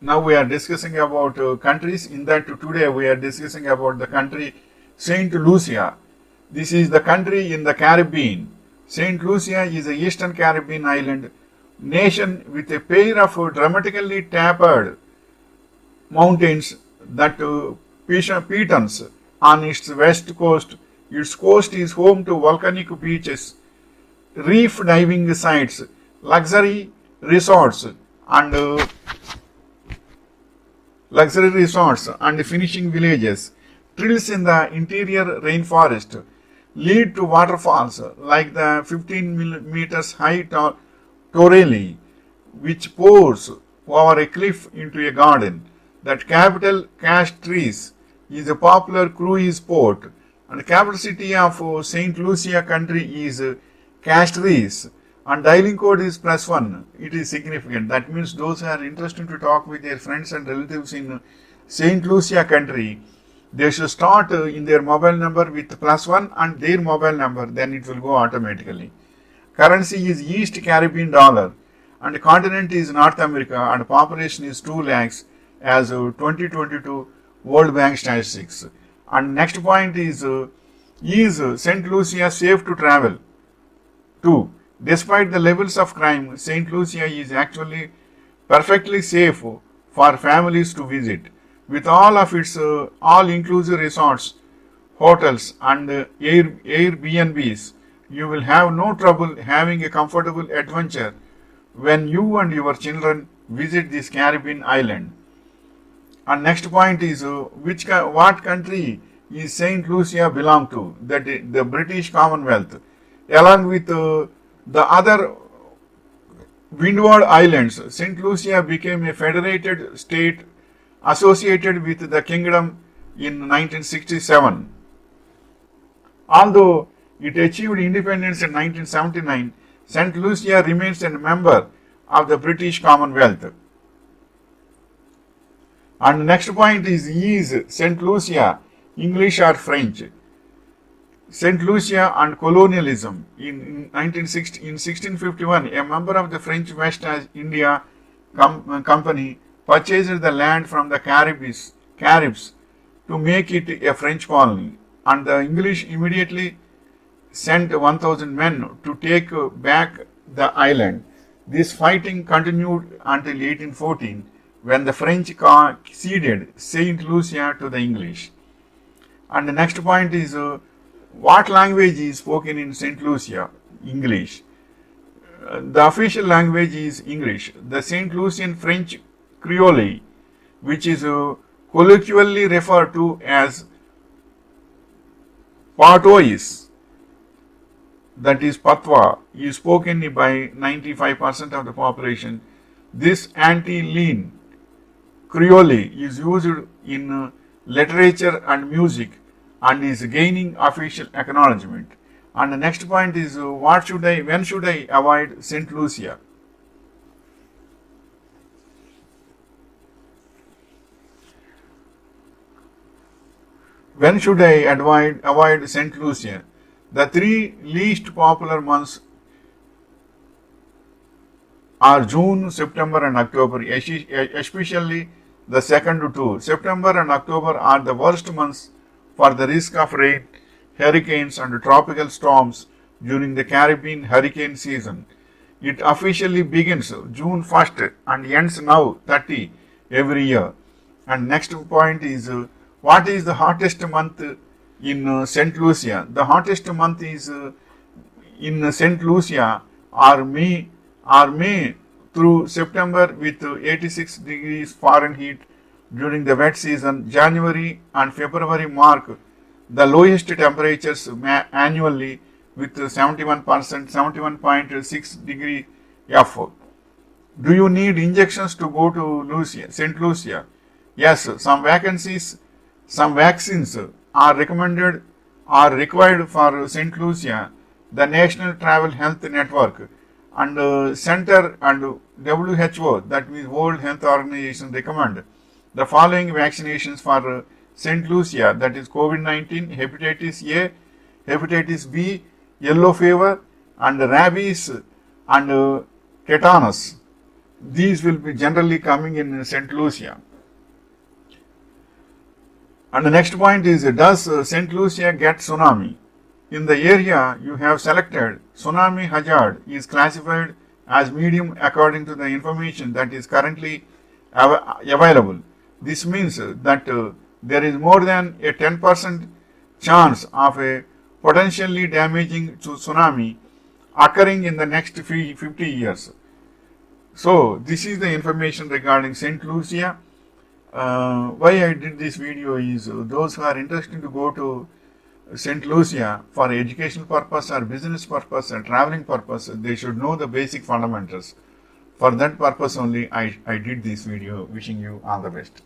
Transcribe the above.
Now we are discussing about countries. In that today we are discussing about the country Saint Lucia. This is the country in the Caribbean. Saint Lucia is a eastern Caribbean island nation with a pair of dramatically tapered mountains that Pitons on its west coast. Its coast is home to volcanic beaches, reef diving sites, luxury resorts, and finishing villages. Trails in the interior rainforest lead to waterfalls like the 15 meters high Torelli, which pours over a cliff into a garden. That capital, Castries, is a popular cruise port, and the capital city of Saint Lucia country is Castries, and dialing code is +1. It is significant. That means those who are interested to talk with their friends and relatives in Saint Lucia country, they should start in their mobile number with +1 and their mobile number, then it will go automatically. Currency is East Caribbean dollar, and the continent is North America, and population is 2 lakhs as 2022 World Bank statistics. And next point is St. Lucia safe to travel? 2. Despite the levels of crime, St. Lucia is actually perfectly safe for families to visit. With all of its all-inclusive resorts, hotels, and Airbnbs, you will have no trouble having a comfortable adventure when you and your children visit this Caribbean island. And next point is what country is Saint Lucia belong to? That the British Commonwealth, along with the other Windward Islands. Saint Lucia became a federated state associated with the kingdom in 1967. Although it achieved independence in 1979, Saint Lucia remains a member of the British Commonwealth. And next point is Saint Lucia English or French? Saint Lucia and colonialism. In 1651, a member of the French West India Company purchased the land from the Caribs to make it a French colony, and the English immediately sent 1,000 men to take back the island. This fighting continued until 1814, when the French ceded Saint Lucia to the English. And the next point is what language is spoken in Saint Lucia? English. The official language is English. The Saint Lucian French Creole, which is colloquially referred to as Patois, that is Patois, is spoken by 95% of the population. This anti-lean Creole is used in literature and music and is gaining official acknowledgement. And the next point is when should I avoid Saint Lucia? When should I avoid Saint Lucia? The 3 least popular months are June, September, and October, especially the second 2. September and October are the worst months for the risk of rain, hurricanes, and tropical storms during the Caribbean hurricane season. It officially begins June 1st and ends now 30 every year. And next point is what is the hottest month in St. Lucia? The hottest month is in St. Lucia are May through September with 86 degrees Fahrenheit during the wet season. January and February mark the lowest temperatures annually with 71.6 degree F. Do you need injections to go to St. Lucia? Yes, some vaccines are recommended or required for St. Lucia. The National Travel Health Network and Center and WHO, that means World Health Organization, recommend the following vaccinations for St. Lucia, that is COVID-19, hepatitis A, hepatitis B, yellow fever, and rabies and tetanus. These will be generally coming in St. Lucia. And the next point is, does St. Lucia get tsunami? In the area you have selected, tsunami hazard is classified as medium according to the information that is currently available. This means that there is more than a 10% chance of a potentially damaging tsunami occurring in the next 50 years. So this is the information regarding St. Lucia. Why I did this video is those who are interested to go to St. Lucia for educational purpose or business purpose or traveling purpose, they should know the basic fundamentals. For that purpose only I did this video. Wishing you all the best.